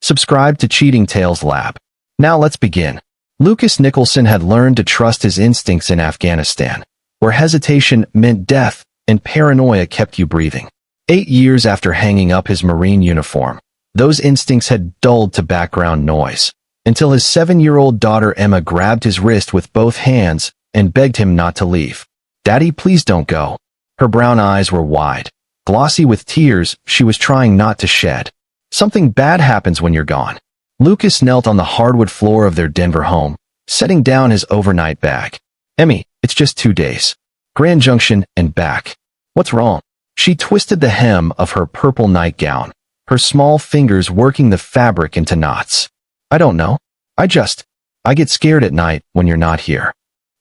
Subscribe to Cheating Tales Lab. Now let's begin. Lucas Nicholson had learned to trust his instincts in Afghanistan, where hesitation meant death and paranoia kept you breathing. 8 years after hanging up his Marine uniform, those instincts had dulled to background noise, until his 7-year-old daughter Emma grabbed his wrist with both hands and begged him not to leave. "Daddy, please don't go." Her brown eyes were wide, glossy with tears she was trying not to shed. "Something bad happens when you're gone." Lucas knelt on the hardwood floor of their Denver home, setting down his overnight bag. "Emmy, it's just 2 days. Grand Junction and back." "What's wrong?" She twisted the hem of her purple nightgown, her small fingers working the fabric into knots. "I don't know. I get scared at night when you're not here.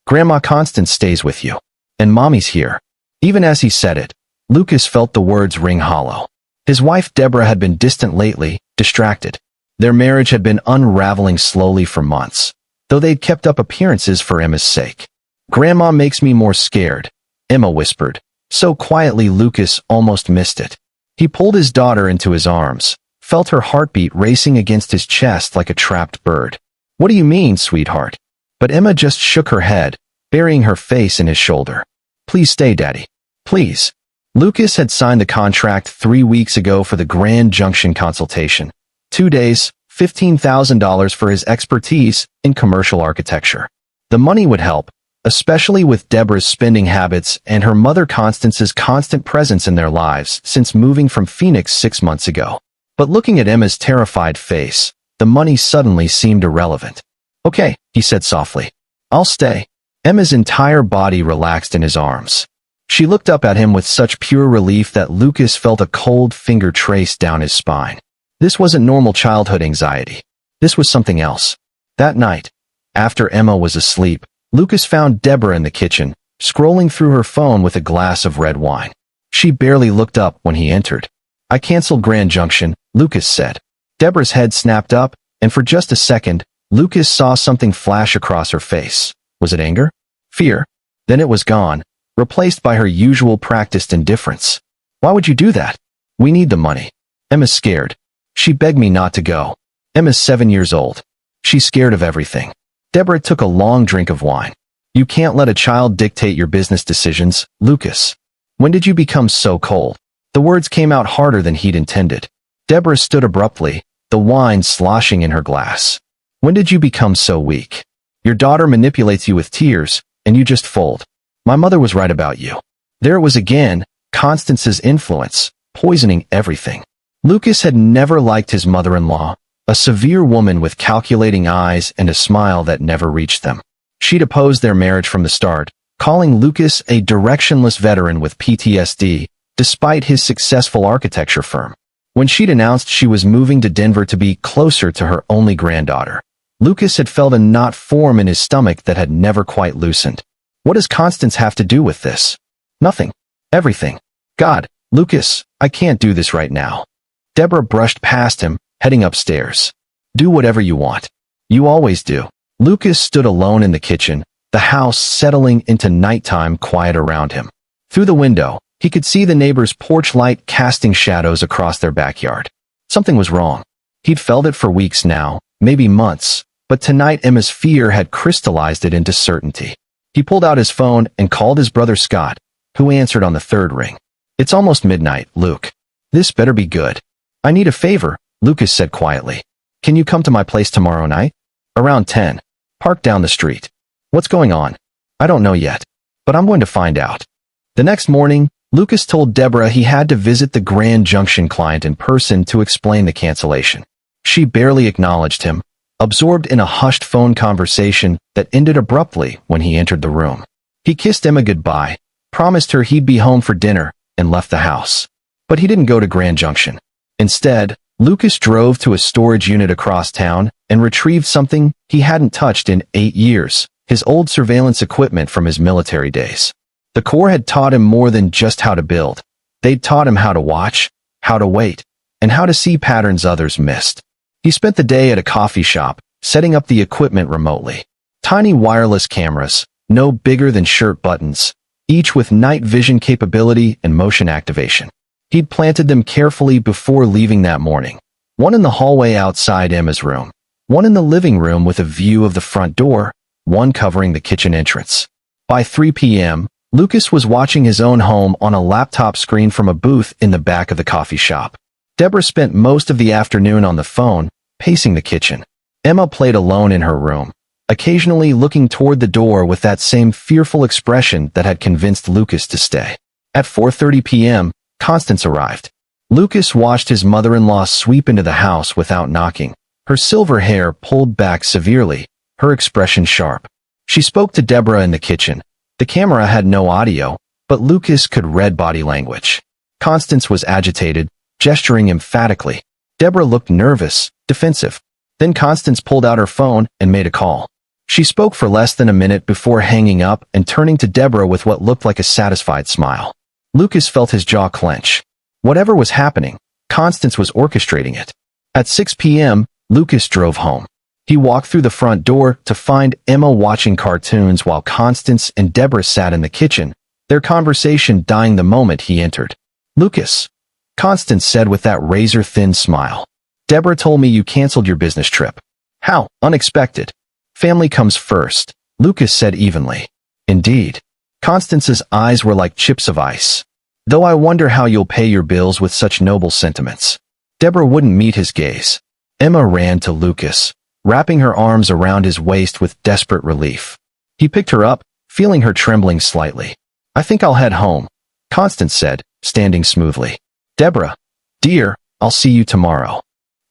Grandma Constance stays with you. And Mommy's here." Even as he said it, Lucas felt the words ring hollow. His wife Deborah had been distant lately, distracted. Their marriage had been unraveling slowly for months, though they'd kept up appearances for Emma's sake. "Grandma makes me more scared," Emma whispered, so quietly Lucas almost missed it. He pulled his daughter into his arms, felt her heartbeat racing against his chest like a trapped bird. "What do you mean, sweetheart?" But Emma just shook her head, burying her face in his shoulder. "Please stay, Daddy. Please." Lucas had signed the contract 3 weeks ago for the Grand Junction consultation. 2 days, $15,000 for his expertise in commercial architecture. The money would help, especially with Deborah's spending habits and her mother Constance's constant presence in their lives since moving from Phoenix 6 months ago. But looking at Emma's terrified face, the money suddenly seemed irrelevant. "Okay," he said softly. "I'll stay." Emma's entire body relaxed in his arms. She looked up at him with such pure relief that Lucas felt a cold finger trace down his spine. This wasn't normal childhood anxiety. This was something else. That night, after Emma was asleep, Lucas found Deborah in the kitchen, scrolling through her phone with a glass of red wine. She barely looked up when he entered. "I canceled Grand Junction," Lucas said. Deborah's head snapped up, and for just a second, Lucas saw something flash across her face. Was it anger? Fear? Then it was gone, replaced by her usual practiced indifference. "Why would you do that?" "We need the money." Emma's scared. "She begged me not to go." Emma's 7 years old. She's scared of everything. Deborah took a long drink of wine. "You can't let a child dictate your business decisions, Lucas. When did you become so cold?" The words came out harder than he'd intended. Deborah stood abruptly, the wine sloshing in her glass. "When did you become so weak? Your daughter manipulates you with tears, and you just fold. My mother was right about you." There it was again, Constance's influence, poisoning everything. Lucas had never liked his mother-in-law, a severe woman with calculating eyes and a smile that never reached them. She'd opposed their marriage from the start, calling Lucas a directionless veteran with PTSD, despite his successful architecture firm. When she'd announced she was moving to Denver to be closer to her only granddaughter, Lucas had felt a knot form in his stomach that had never quite loosened. What does Constance have to do with this? Nothing. Everything. "God, Lucas, I can't do this right now." Deborah brushed past him, heading upstairs. "Do whatever you want. You always do." Lucas stood alone in the kitchen, the house settling into nighttime quiet around him. Through the window, he could see the neighbor's porch light casting shadows across their backyard. Something was wrong. He'd felt it for weeks now, maybe months, but tonight Emma's fear had crystallized it into certainty. He pulled out his phone and called his brother Scott, who answered on the third ring. "It's almost midnight, Luke. This better be good." "I need a favor," Lucas said quietly. "Can you come to my place tomorrow night? Around 10. Park down the street." "What's going on?" "I don't know yet, but I'm going to find out." The next morning, Lucas told Deborah he had to visit the Grand Junction client in person to explain the cancellation. She barely acknowledged him, absorbed in a hushed phone conversation that ended abruptly when he entered the room. He kissed Emma goodbye, promised her he'd be home for dinner, and left the house. But he didn't go to Grand Junction. Instead, Lucas drove to a storage unit across town and retrieved something he hadn't touched in 8 years, his old surveillance equipment from his military days. The Corps had taught him more than just how to build. They'd taught him how to watch, how to wait, and how to see patterns others missed. He spent the day at a coffee shop, setting up the equipment remotely. Tiny wireless cameras, no bigger than shirt buttons, each with night vision capability and motion activation. He'd planted them carefully before leaving that morning, One in the hallway outside Emma's room, one in the living room with a view of the front door, one covering the kitchen entrance. By 3 p.m., Lucas was watching his own home on a laptop screen from a booth in the back of the coffee shop. Deborah spent most of the afternoon on the phone, pacing the kitchen. Emma played alone in her room, occasionally looking toward the door with that same fearful expression that had convinced Lucas to stay. At 4:30 p.m., Constance arrived. Lucas watched his mother-in-law sweep into the house without knocking, her silver hair pulled back severely, her expression sharp. She spoke to Deborah in the kitchen. The camera had no audio, but Lucas could read body language. Constance was agitated, gesturing emphatically. Deborah looked nervous, defensive. Then Constance pulled out her phone and made a call. She spoke for less than a minute before hanging up and turning to Deborah with what looked like a satisfied smile. Lucas felt his jaw clench. Whatever was happening, Constance was orchestrating it. At 6 p.m., Lucas drove home. He walked through the front door to find Emma watching cartoons while Constance and Deborah sat in the kitchen, their conversation dying the moment he entered. "Lucas," Constance said with that razor-thin smile. "Deborah told me you canceled your business trip." "How unexpected." "Family comes first," Lucas said evenly. "Indeed." Constance's eyes were like chips of ice. "Though I wonder how you'll pay your bills with such noble sentiments." Deborah wouldn't meet his gaze. Emma ran to Lucas, wrapping her arms around his waist with desperate relief. He picked her up, feeling her trembling slightly. "I think I'll head home," Constance said, standing smoothly. "Deborah, dear, I'll see you tomorrow."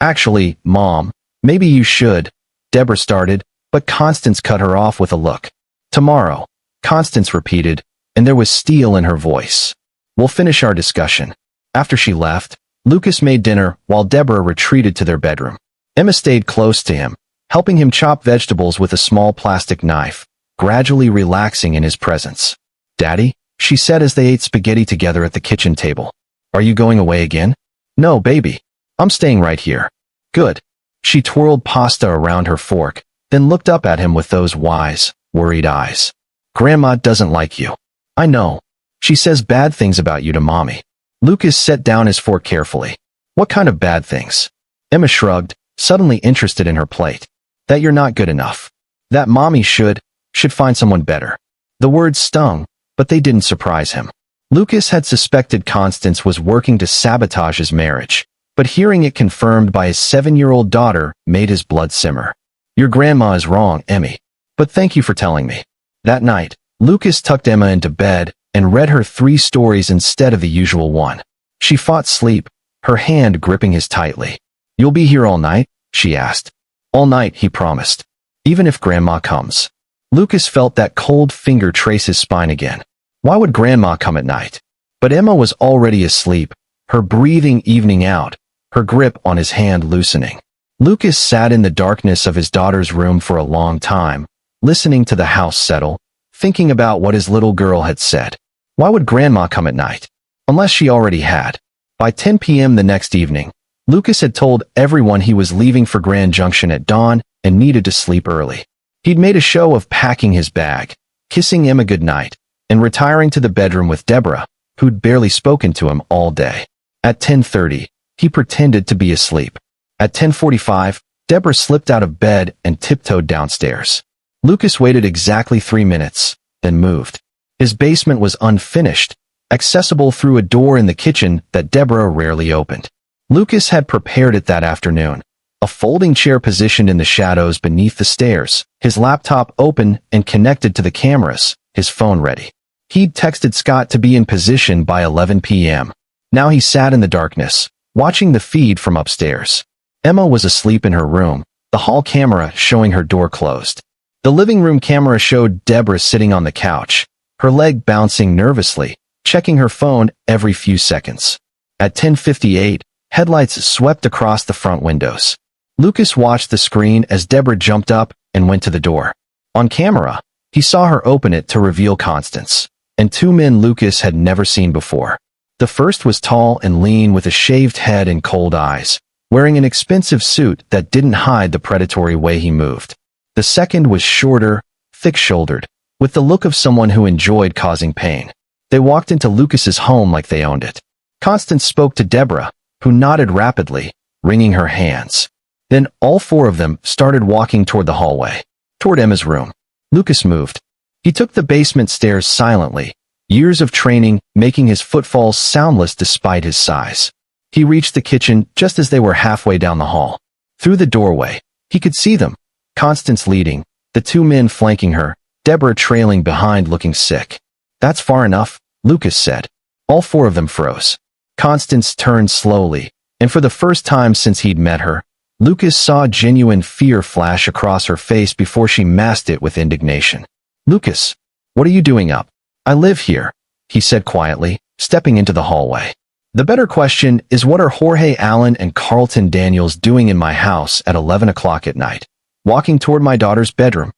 "Actually, Mom, maybe you should," Deborah started, but Constance cut her off with a look. "Tomorrow," Constance repeated, and there was steel in her voice. "We'll finish our discussion." After she left, Lucas made dinner while Deborah retreated to their bedroom. Emma stayed close to him, helping him chop vegetables with a small plastic knife, gradually relaxing in his presence. "Daddy," she said as they ate spaghetti together at the kitchen table. "Are you going away again?" "No, baby. I'm staying right here." "Good." She twirled pasta around her fork, then looked up at him with those wise, worried eyes. "Grandma doesn't like you." "I know. She says bad things about you to Mommy." Lucas set down his fork carefully. "What kind of bad things?" Emma shrugged, suddenly interested in her plate. "That you're not good enough. That Mommy should find someone better." The words stung, but they didn't surprise him. Lucas had suspected Constance was working to sabotage his marriage, but hearing it confirmed by his 7-year-old daughter made his blood simmer. "Your grandma is wrong, Emmy. But thank you for telling me." That night, Lucas tucked Emma into bed and read her 3 stories instead of the usual one. She fought sleep, her hand gripping his tightly. "You'll be here all night?" she asked. "All night," he promised. "Even if Grandma comes." Lucas felt that cold finger trace his spine again. Why would Grandma come at night? But Emma was already asleep, her breathing evening out, her grip on his hand loosening. Lucas sat in the darkness of his daughter's room for a long time, listening to the house settle, thinking about what his little girl had said. Why would Grandma come at night? Unless she already had. By 10 p.m. the next evening, Lucas had told everyone he was leaving for Grand Junction at dawn and needed to sleep early. He'd made a show of packing his bag, kissing Emma goodnight, and retiring to the bedroom with Deborah, who'd barely spoken to him all day. At 10:30, he pretended to be asleep. At 10:45, Deborah slipped out of bed and tiptoed downstairs. Lucas waited exactly 3 minutes, then moved. His basement was unfinished, accessible through a door in the kitchen that Deborah rarely opened. Lucas had prepared it that afternoon, a folding chair positioned in the shadows beneath the stairs, his laptop open and connected to the cameras, his phone ready. He'd texted Scott to be in position by 11 p.m. Now he sat in the darkness, watching the feed from upstairs. Emma was asleep in her room, the hall camera showing her door closed. The living room camera showed Deborah sitting on the couch, her leg bouncing nervously, checking her phone every few seconds. At 10:58, headlights swept across the front windows. Lucas watched the screen as Deborah jumped up and went to the door. On camera, he saw her open it to reveal Constance, and 2 men Lucas had never seen before. The first was tall and lean with a shaved head and cold eyes, wearing an expensive suit that didn't hide the predatory way he moved. The second was shorter, thick-shouldered, with the look of someone who enjoyed causing pain. They walked into Lucas's home like they owned it. Constance spoke to Deborah, who nodded rapidly, wringing her hands. Then all four of them started walking toward the hallway, toward Emma's room. Lucas moved. He took the basement stairs silently, years of training making his footfalls soundless despite his size. He reached the kitchen just as they were halfway down the hall. Through the doorway, he could see them, Constance leading, the two men flanking her, Deborah trailing behind looking sick. "That's far enough," Lucas said. All four of them froze. Constance turned slowly, and for the first time since he'd met her, Lucas saw genuine fear flash across her face before she masked it with indignation. "Lucas, what are you doing up?" "I live here," he said quietly, stepping into the hallway. "The better question is, what are Jorge Allen and Carlton Daniels doing in my house at 11 o'clock at night, walking toward my daughter's bedroom?"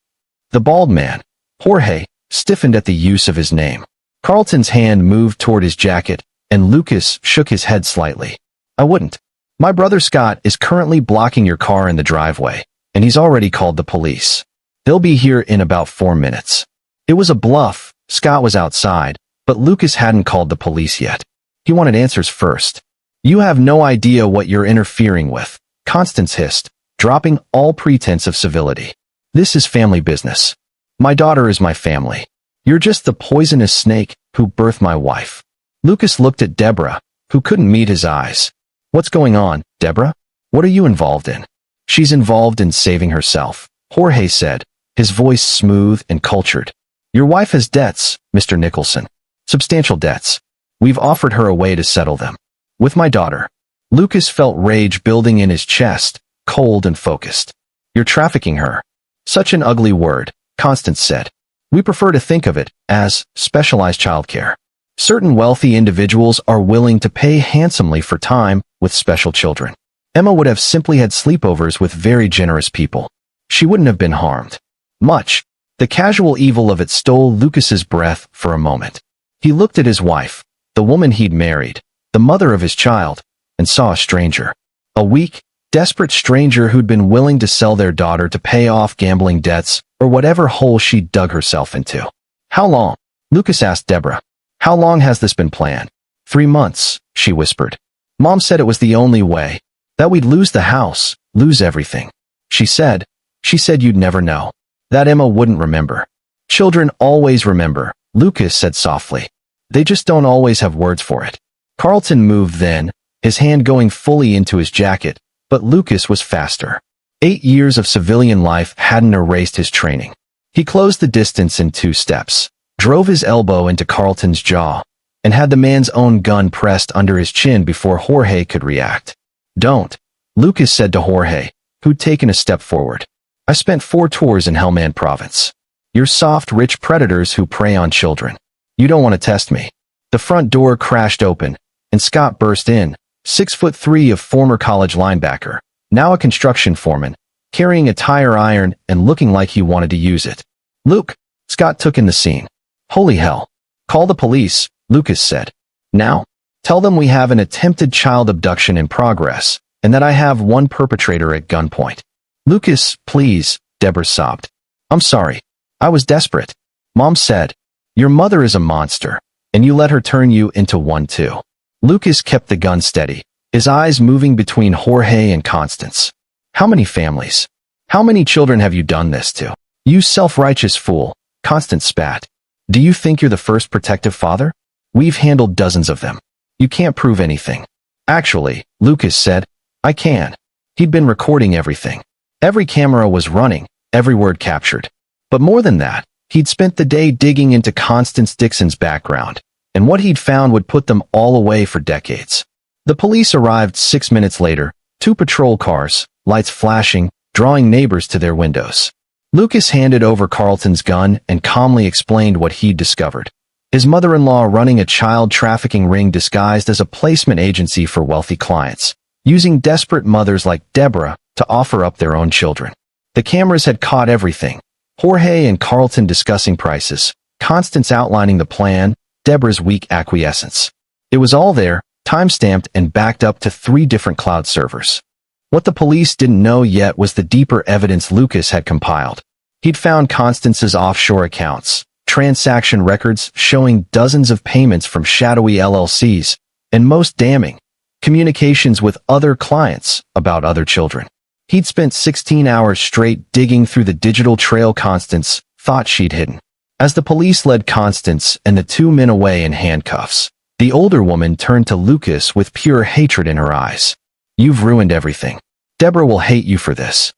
The bald man, Jorge, stiffened at the use of his name. Carlton's hand moved toward his jacket, and Lucas shook his head slightly. "I wouldn't. My brother Scott is currently blocking your car in the driveway, and he's already called the police. They'll be here in about 4 minutes." It was a bluff. Scott was outside, but Lucas hadn't called the police yet. He wanted answers first. "You have no idea what you're interfering with," Constance hissed, dropping all pretense of civility. "This is family business. My daughter is my family. You're just the poisonous snake who birthed my wife." Lucas looked at Deborah, who couldn't meet his eyes. "What's going on, Deborah? What are you involved in?" "She's involved in saving herself," Jorge said, his voice smooth and cultured. "Your wife has debts, Mr. Nicholson. Substantial debts. We've offered her a way to settle them. With my daughter." Lucas felt rage building in his chest, cold and focused. "You're trafficking her." "Such an ugly word," Constance said. "We prefer to think of it as specialized childcare. Certain wealthy individuals are willing to pay handsomely for time with special children. Emma would have simply had sleepovers with very generous people. She wouldn't have been harmed much." The casual evil of it stole Lucas's breath for a moment. He looked at his wife, the woman he'd married, the mother of his child, and saw a stranger. A weak, desperate stranger who'd been willing to sell their daughter to pay off gambling debts or whatever hole she'd dug herself into. "How long?" Lucas asked Deborah. "How long has this been planned?" 3 months, she whispered. "Mom said it was the only way. That we'd lose the house, lose everything. She said you'd never know. That Emma wouldn't remember." "Children always remember," Lucas said softly. "They just don't always have words for it." Carlton moved then, his hand going fully into his jacket, but Lucas was faster. 8 years of civilian life hadn't erased his training. He closed the distance in 2 steps, drove his elbow into Carlton's jaw, and had the man's own gun pressed under his chin before Jorge could react. "Don't," Lucas said to Jorge, who'd taken a step forward. "I spent 4 tours in Helmand Province. You're soft, rich predators who prey on children. You don't want to test me." The front door crashed open, and Scott burst in, 6'3" of former college linebacker, now a construction foreman, carrying a tire iron and looking like he wanted to use it. "Luke," Scott took in the scene. "Holy hell. Call the police," Lucas said. "Now. Tell them we have an attempted child abduction in progress, and that I have one perpetrator at gunpoint." "Lucas, please," Deborah sobbed. "I'm sorry. I was desperate. Mom said, your mother is a monster, and you let her turn you into one too." Lucas kept the gun steady, his eyes moving between Jorge and Constance. "How many families? How many children have you done this to?" "You self-righteous fool," Constance spat. "Do you think you're the first protective father? We've handled dozens of them. You can't prove anything." "Actually," Lucas said, "I can." He'd been recording everything. Every camera was running, every word captured. But more than that, he'd spent the day digging into Constance Dixon's background, and what he'd found would put them all away for decades. The police arrived 6 minutes later, 2 patrol cars, lights flashing, drawing neighbors to their windows. Lucas handed over Carlton's gun and calmly explained what he'd discovered. His mother-in-law running a child trafficking ring disguised as a placement agency for wealthy clients, using desperate mothers like Deborah to offer up their own children. The cameras had caught everything. Jorge and Carlton discussing prices, Constance outlining the plan, Deborah's weak acquiescence. It was all there, time-stamped and backed up to 3 different cloud servers. What the police didn't know yet was the deeper evidence Lucas had compiled. He'd found Constance's offshore accounts, transaction records showing dozens of payments from shadowy LLCs, and most damning, communications with other clients about other children. He'd spent 16 hours straight digging through the digital trail Constance thought she'd hidden. As the police led Constance and the two men away in handcuffs, the older woman turned to Lucas with pure hatred in her eyes. "You've ruined everything. Deborah will hate you for this."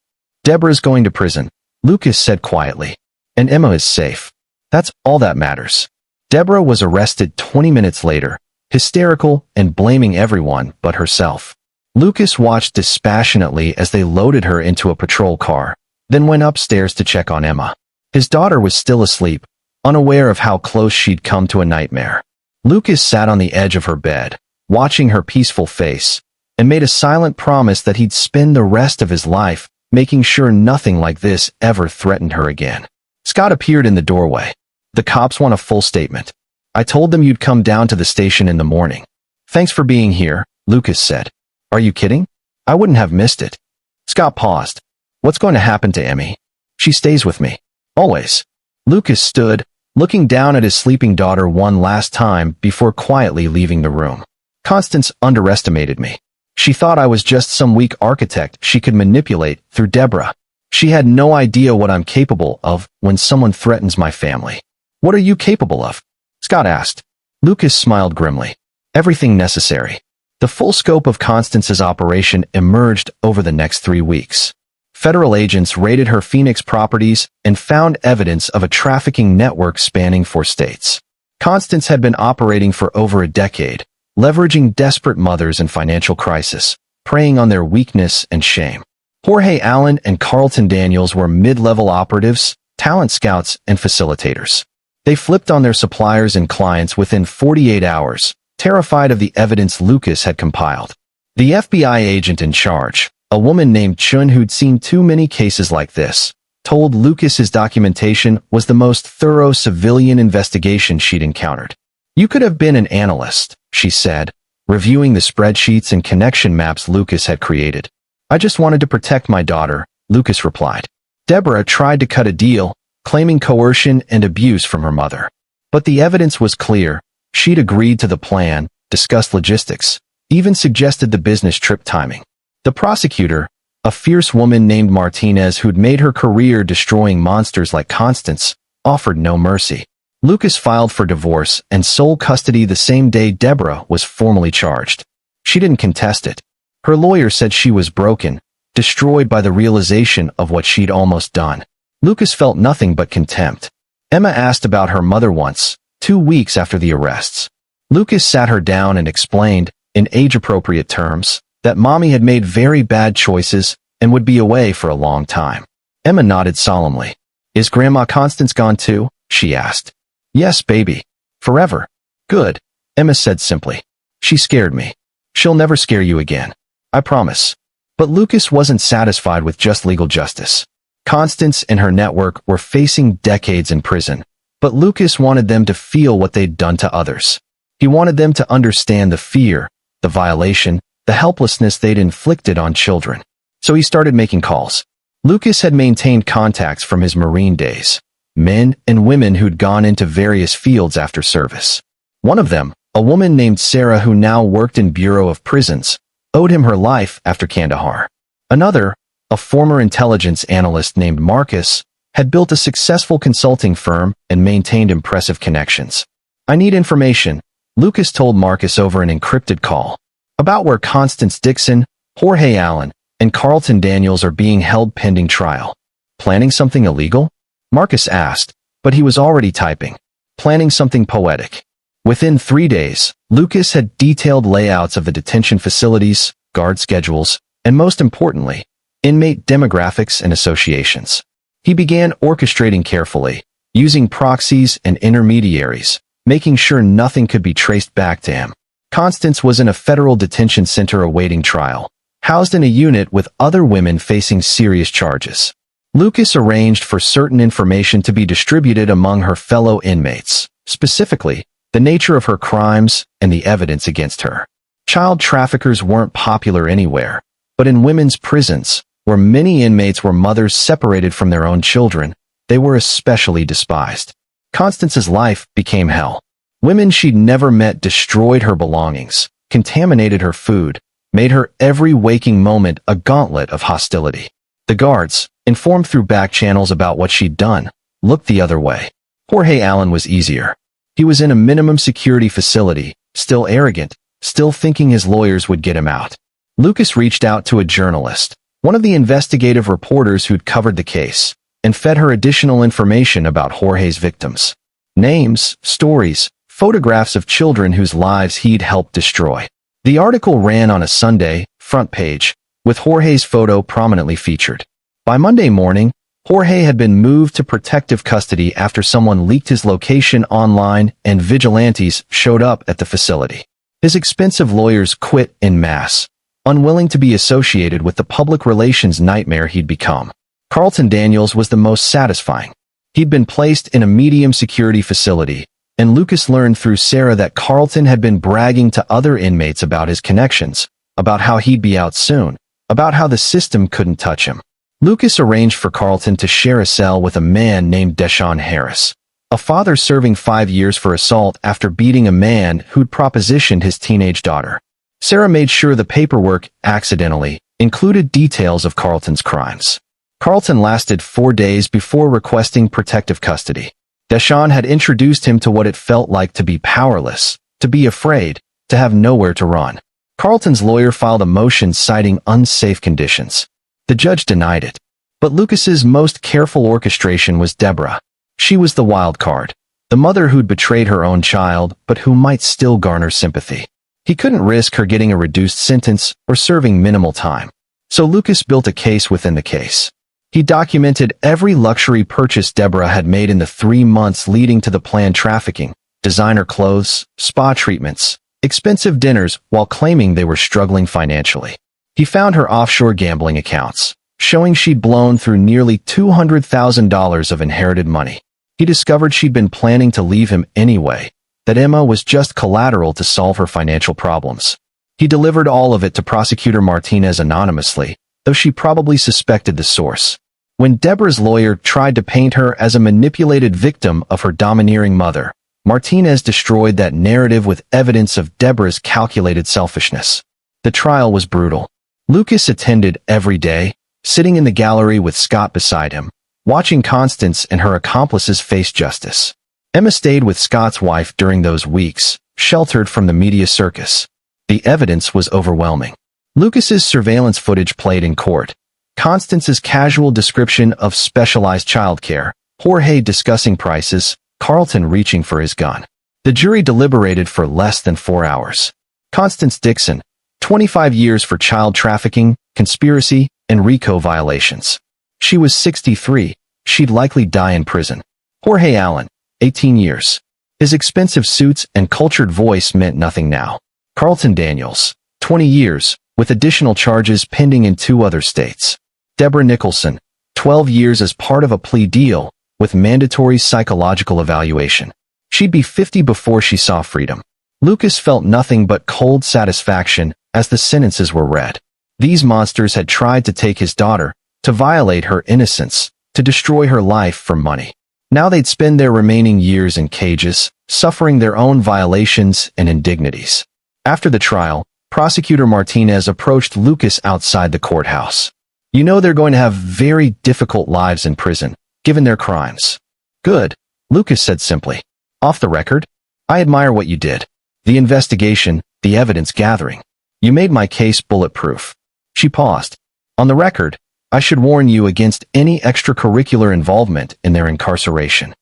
"Deborah's going to prison," Lucas said quietly. "And Emma is safe. That's all that matters." Deborah was arrested 20 minutes later, hysterical and blaming everyone but herself. Lucas watched dispassionately as they loaded her into a patrol car, then went upstairs to check on Emma. His daughter was still asleep, unaware of how close she'd come to a nightmare. Lucas sat on the edge of her bed, watching her peaceful face, and made a silent promise that he'd spend the rest of his life making sure nothing like this ever threatened her again. Scott appeared in the doorway. "The cops want a full statement. I told them you'd come down to the station in the morning." "Thanks for being here," Lucas said. "Are you kidding? I wouldn't have missed it." Scott paused. "What's going to happen to Emmy?" "She stays with me. Always." Lucas stood, looking down at his sleeping daughter one last time before quietly leaving the room. "Constance underestimated me. She thought I was just some weak architect she could manipulate through Deborah. She had no idea what I'm capable of when someone threatens my family." "What are you capable of?" Scott asked. Lucas smiled grimly. "Everything necessary." The full scope of Constance's operation emerged over the next 3 weeks. Federal agents raided her Phoenix properties and found evidence of a trafficking network spanning 4 states. Constance had been operating for over a decade, leveraging desperate mothers in financial crisis, preying on their weakness and shame. Jorge Allen and Carlton Daniels were mid-level operatives, talent scouts, and facilitators. They flipped on their suppliers and clients within 48 hours, terrified of the evidence Lucas had compiled. The FBI agent in charge, a woman named Chun who'd seen too many cases like this, told Lucas his documentation was the most thorough civilian investigation she'd encountered. "You could have been an analyst," she said, reviewing the spreadsheets and connection maps Lucas had created. "I just wanted to protect my daughter," Lucas replied. Deborah tried to cut a deal, claiming coercion and abuse from her mother. But the evidence was clear. She'd agreed to the plan, discussed logistics, even suggested the business trip timing. The prosecutor, a fierce woman named Martinez who'd made her career destroying monsters like Constance, offered no mercy. Lucas filed for divorce and sole custody the same day Deborah was formally charged. She didn't contest it. Her lawyer said she was broken, destroyed by the realization of what she'd almost done. Lucas felt nothing but contempt. Emma asked about her mother once, 2 weeks after the arrests. Lucas sat her down and explained, in age-appropriate terms, that Mommy had made very bad choices and would be away for a long time. Emma nodded solemnly. "Is Grandma Constance gone too?" she asked. "Yes, baby. Forever." "Good," Emma said simply. "She scared me. She'll never scare you again. I promise." But Lucas wasn't satisfied with just legal justice. Constance and her network were facing decades in prison, but Lucas wanted them to feel what they'd done to others. He wanted them to understand the fear, the violation, the helplessness they'd inflicted on children. So he started making calls. Lucas had maintained contacts from his Marine days, men and women who'd gone into various fields after service. One of them, a woman named Sarah who now worked in Bureau of Prisons, owed him her life after Kandahar. Another, a former intelligence analyst named Marcus, had built a successful consulting firm and maintained impressive connections. "I need information," Lucas told Marcus over an encrypted call, "about where Constance Dixon, Jorge Allen, and Carlton Daniels are being held pending trial." "Planning something illegal?" Marcus asked, but he was already typing. "Planning something poetic." Within 3 days, Lucas had detailed layouts of the detention facilities, guard schedules, and most importantly, inmate demographics and associations. He began orchestrating carefully, using proxies and intermediaries, making sure nothing could be traced back to him. Constance was in a federal detention center awaiting trial, housed in a unit with other women facing serious charges. Lucas arranged for certain information to be distributed among her fellow inmates, specifically, the nature of her crimes and the evidence against her. Child traffickers weren't popular anywhere, but in women's prisons, where many inmates were mothers separated from their own children, they were especially despised. Constance's life became hell. Women she'd never met destroyed her belongings, contaminated her food, made her every waking moment a gauntlet of hostility. The guards, informed through back channels about what she'd done, looked the other way. Jorge Allen was easier. He was in a minimum security facility, still arrogant, still thinking his lawyers would get him out. Lucas reached out to a journalist, one of the investigative reporters who'd covered the case, and fed her additional information about Jorge's victims. Names, stories, photographs of children whose lives he'd helped destroy. The article ran on a Sunday, front page, with Jorge's photo prominently featured. By Monday morning, Jorge had been moved to protective custody after someone leaked his location online and vigilantes showed up at the facility. His expensive lawyers quit en masse, unwilling to be associated with the public relations nightmare he'd become. Carlton Daniels was the most satisfying. He'd been placed in a medium security facility, and Lucas learned through Sarah that Carlton had been bragging to other inmates about his connections, about how he'd be out soon, about how the system couldn't touch him. Lucas arranged for Carlton to share a cell with a man named Deshaun Harris, a father serving 5 years for assault after beating a man who'd propositioned his teenage daughter. Sarah made sure the paperwork, accidentally, included details of Carlton's crimes. Carlton lasted 4 days before requesting protective custody. Deshaun had introduced him to what it felt like to be powerless, to be afraid, to have nowhere to run. Carlton's lawyer filed a motion citing unsafe conditions. The judge denied it. But Lucas's most careful orchestration was Deborah. She was the wild card, the mother who'd betrayed her own child, but who might still garner sympathy. He couldn't risk her getting a reduced sentence or serving minimal time. So Lucas built a case within the case. He documented every luxury purchase Deborah had made in the 3 months leading to the planned trafficking, designer clothes, spa treatments, expensive dinners, while claiming they were struggling financially. He found her offshore gambling accounts, showing she'd blown through nearly $200,000 of inherited money. He discovered she'd been planning to leave him anyway, that Emma was just collateral to solve her financial problems. He delivered all of it to Prosecutor Martinez anonymously, though she probably suspected the source. When Deborah's lawyer tried to paint her as a manipulated victim of her domineering mother, Martinez destroyed that narrative with evidence of Deborah's calculated selfishness. The trial was brutal. Lucas attended every day, sitting in the gallery with Scott beside him, watching Constance and her accomplices face justice. Emma stayed with Scott's wife during those weeks, sheltered from the media circus. The evidence was overwhelming. Lucas's surveillance footage played in court, Constance's casual description of specialized childcare, Jorge discussing prices, Carlton reaching for his gun. The jury deliberated for less than 4 hours. Constance Dixon, 25 years for child trafficking, conspiracy, and RICO violations. She was 63, she'd likely die in prison. Jorge Allen, 18 years. His expensive suits and cultured voice meant nothing now. Carlton Daniels, 20 years, with additional charges pending in 2 other states. Deborah Nicholson, 12 years as part of a plea deal, with mandatory psychological evaluation. She'd be 50 before she saw freedom. Lucas felt nothing but cold satisfaction as the sentences were read. These monsters had tried to take his daughter, to violate her innocence, to destroy her life for money. Now they'd spend their remaining years in cages, suffering their own violations and indignities. After the trial, Prosecutor Martinez approached Lucas outside the courthouse. "You know they're going to have very difficult lives in prison, given their crimes." "Good," Lucas said simply. "Off the record, I admire what you did. The investigation, the evidence gathering. You made my case bulletproof." She paused. "On the record, I should warn you against any extracurricular involvement in their incarceration."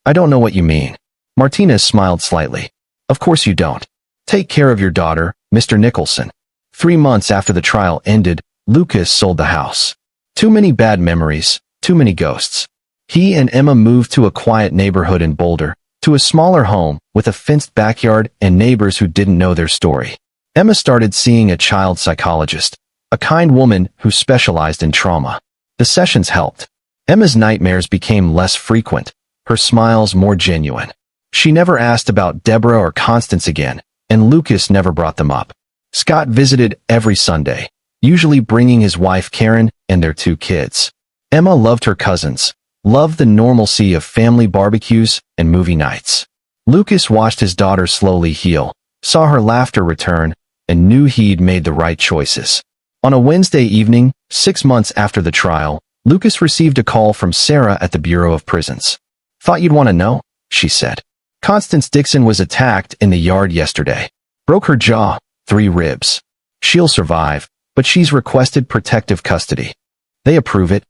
"I don't know what you mean." Martinez smiled slightly. "Of course you don't. Take care of your daughter, Mr. Nicholson." 3 months after the trial ended, Lucas sold the house. Too many bad memories, too many ghosts. He and Emma moved to a quiet neighborhood in Boulder, to a smaller home with a fenced backyard and neighbors who didn't know their story. Emma started seeing a child psychologist, a kind woman who specialized in trauma. The sessions helped. Emma's nightmares became less frequent, her smiles more genuine. She never asked about Deborah or Constance again, and Lucas never brought them up. Scott visited every Sunday, usually bringing his wife Karen and their 2 kids. Emma loved her cousins, loved the normalcy of family barbecues and movie nights. Lucas watched his daughter slowly heal, saw her laughter return, and knew he'd made the right choices. On a Wednesday evening, 6 months after the trial, Lucas received a call from Sarah at the Bureau of Prisons. "Thought you'd want to know," she said. "Constance Dixon was attacked in the yard yesterday. Broke her jaw, 3 ribs. She'll survive, but she's requested protective custody." "They approve it."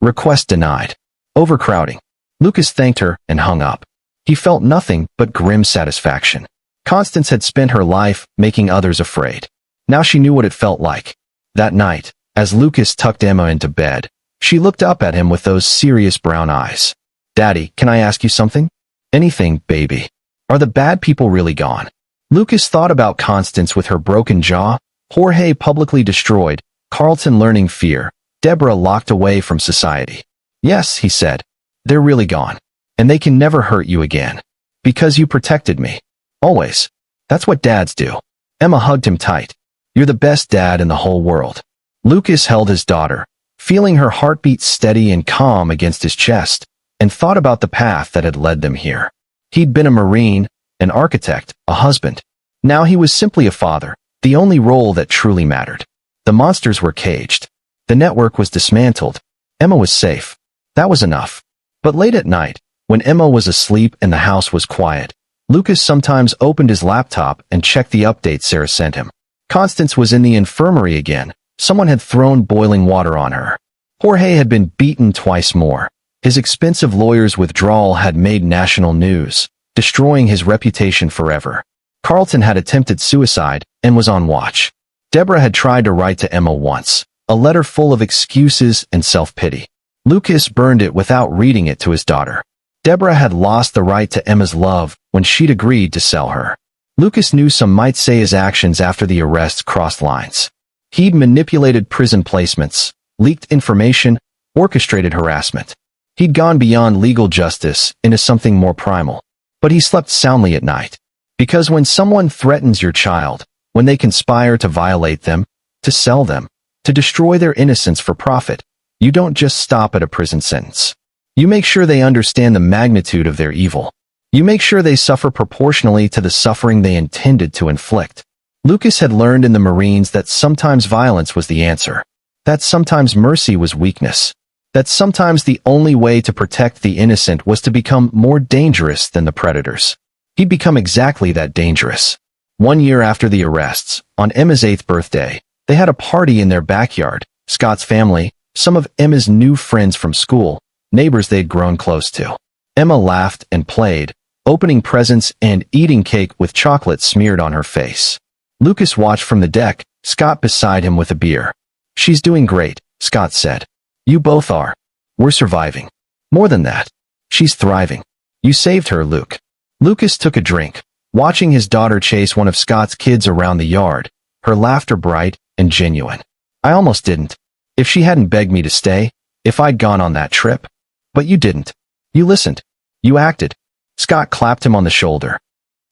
"Request denied. Overcrowding." Lucas thanked her and hung up. He felt nothing but grim satisfaction. Constance had spent her life making others afraid. Now she knew what it felt like. That night, as Lucas tucked Emma into bed, she looked up at him with those serious brown eyes. "Daddy, can I ask you something?" "Anything, baby." "Are the bad people really gone?" Lucas thought about Constance with her broken jaw, Jorge publicly destroyed, Carlton learning fear, Deborah locked away from society. "Yes," he said. "They're really gone. And they can never hurt you again. Because you protected me. Always. That's what dads do." Emma hugged him tight. "You're the best dad in the whole world." Lucas held his daughter, feeling her heartbeat steady and calm against his chest, and thought about the path that had led them here. He'd been a Marine, an architect, a husband. Now he was simply a father, the only role that truly mattered. The monsters were caged. The network was dismantled. Emma was safe. That was enough. But late at night, when Emma was asleep and the house was quiet, Lucas sometimes opened his laptop and checked the updates Sarah sent him. Constance was in the infirmary again. Someone had thrown boiling water on her. Jorge had been beaten twice more. His expensive lawyer's withdrawal had made national news, destroying his reputation forever. Carlton had attempted suicide and was on watch. Deborah had tried to write to Emma once, a letter full of excuses and self-pity. Lucas burned it without reading it to his daughter. Deborah had lost the right to Emma's love when she'd agreed to sell her. Lucas knew some might say his actions after the arrests crossed lines. He'd manipulated prison placements, leaked information, orchestrated harassment. He'd gone beyond legal justice into something more primal. But he slept soundly at night. Because when someone threatens your child, when they conspire to violate them, to sell them, to destroy their innocence for profit, you don't just stop at a prison sentence. You make sure they understand the magnitude of their evil. You make sure they suffer proportionally to the suffering they intended to inflict. Lucas had learned in the Marines that sometimes violence was the answer. That sometimes mercy was weakness. That sometimes the only way to protect the innocent was to become more dangerous than the predators. He'd become exactly that dangerous. 1 year after the arrests, on Emma's 8th birthday, they had a party in their backyard. Scott's family, some of Emma's new friends from school, neighbors they'd grown close to. Emma laughed and played, opening presents and eating cake with chocolate smeared on her face. Lucas watched from the deck, Scott beside him with a beer. "She's doing great," Scott said. "You both are. We're surviving. More than that. She's thriving. You saved her, Luke." Lucas took a drink, watching his daughter chase one of Scott's kids around the yard, her laughter bright and genuine. "I almost didn't. If she hadn't begged me to stay, if I'd gone on that trip. But you didn't. You listened. You acted." Scott clapped him on the shoulder.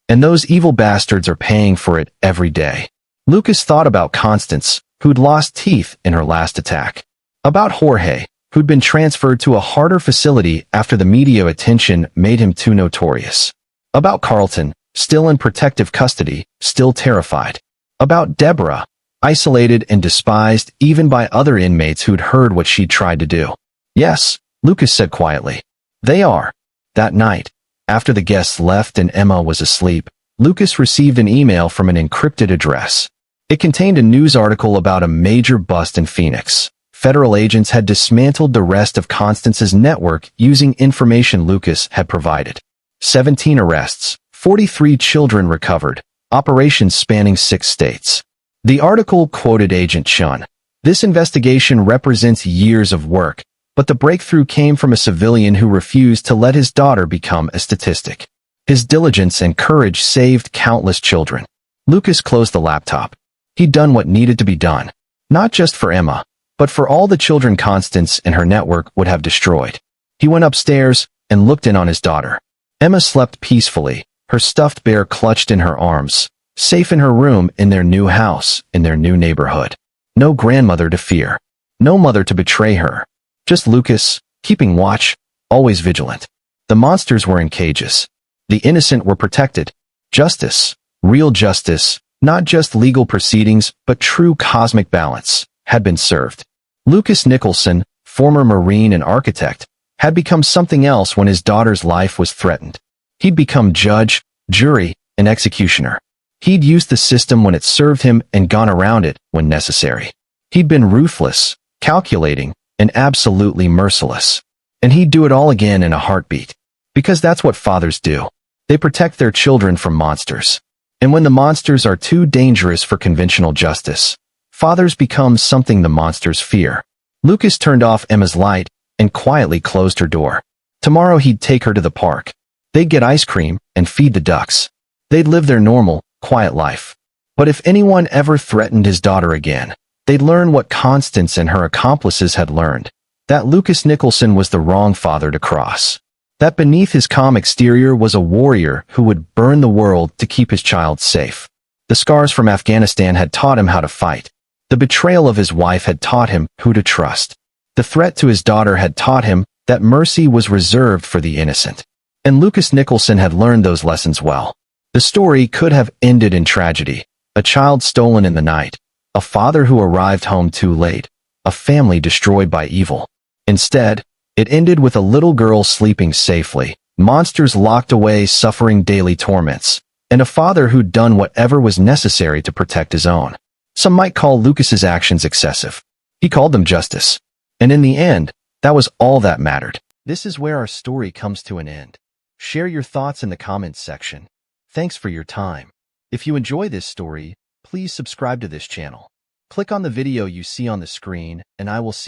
"And those evil bastards are paying for it every day." Lucas thought about Constance, who'd lost teeth in her last attack. About Jorge, who'd been transferred to a harder facility after the media attention made him too notorious. About Carlton, still in protective custody, still terrified. About Deborah, isolated and despised even by other inmates who'd heard what she'd tried to do. "Yes," Lucas said quietly. "They are." That night, after the guests left and Emma was asleep, Lucas received an email from an encrypted address. It contained a news article about a major bust in Phoenix. Federal agents had dismantled the rest of Constance's network using information Lucas had provided. 17 arrests, 43 children recovered, operations spanning 6 states. The article quoted Agent Chun. "This investigation represents years of work, but the breakthrough came from a civilian who refused to let his daughter become a statistic. His diligence and courage saved countless children." Lucas closed the laptop. He'd done what needed to be done, not just for Emma, but for all the children Constance and her network would have destroyed. He went upstairs and looked in on his daughter. Emma slept peacefully, her stuffed bear clutched in her arms, safe in her room in their new house, in their new neighborhood. No grandmother to fear. No mother to betray her. Just Lucas, keeping watch, always vigilant. The monsters were in cages. The innocent were protected. Justice, real justice, Not just legal proceedings, but true cosmic balance had been served. Lucas Nicholson, former Marine and architect, had become something else when his daughter's life was threatened. He'd become judge, jury, and executioner. He'd used the system when it served him and gone around it when necessary. He'd been ruthless, calculating, and absolutely merciless. And he'd do it all again in a heartbeat. Because that's what fathers do. They protect their children from monsters. And when the monsters are too dangerous for conventional justice, fathers become something the monsters fear. Lucas turned off Emma's light and quietly closed her door. Tomorrow he'd take her to the park. They'd get ice cream and feed the ducks. They'd live their normal, quiet life. But if anyone ever threatened his daughter again, they'd learn what Constance and her accomplices had learned. That Lucas Nicholson was the wrong father to cross. That beneath his calm exterior was a warrior who would burn the world to keep his child safe. The scars from Afghanistan had taught him how to fight. The betrayal of his wife had taught him who to trust. The threat to his daughter had taught him that mercy was reserved for the innocent. And Lucas Nicholson had learned those lessons well. The story could have ended in tragedy. A child stolen in the night. A father who arrived home too late. A family destroyed by evil. Instead, it ended with a little girl sleeping safely, monsters locked away suffering daily torments, and a father who'd done whatever was necessary to protect his own. Some might call Lucas's actions excessive. He called them justice. And in the end, that was all that mattered. This is where our story comes to an end. Share your thoughts in the comments section. Thanks for your time. If you enjoy this story, please subscribe to this channel. Click on the video you see on the screen, and I will see you.